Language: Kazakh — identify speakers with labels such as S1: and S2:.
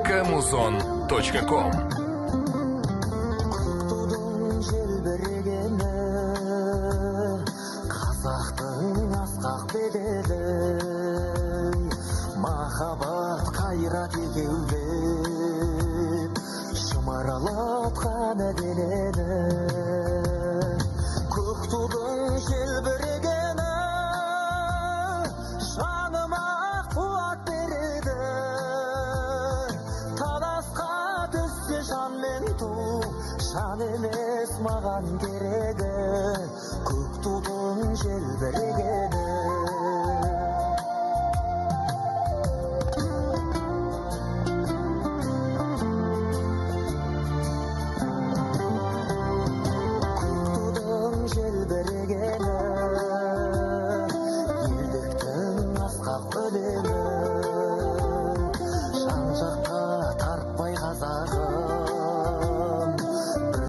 S1: Kamuzon.com.
S2: Тудың желбірегені, қазақтың асқақ бедері, махаббат қайрат екеулеп, шымаралатқан денені. Көк тудың желбірегені, жаныма қуат береді. Таласқа түссе жан мен ту, жан емес маған керегі. Көк тудың желбірегені.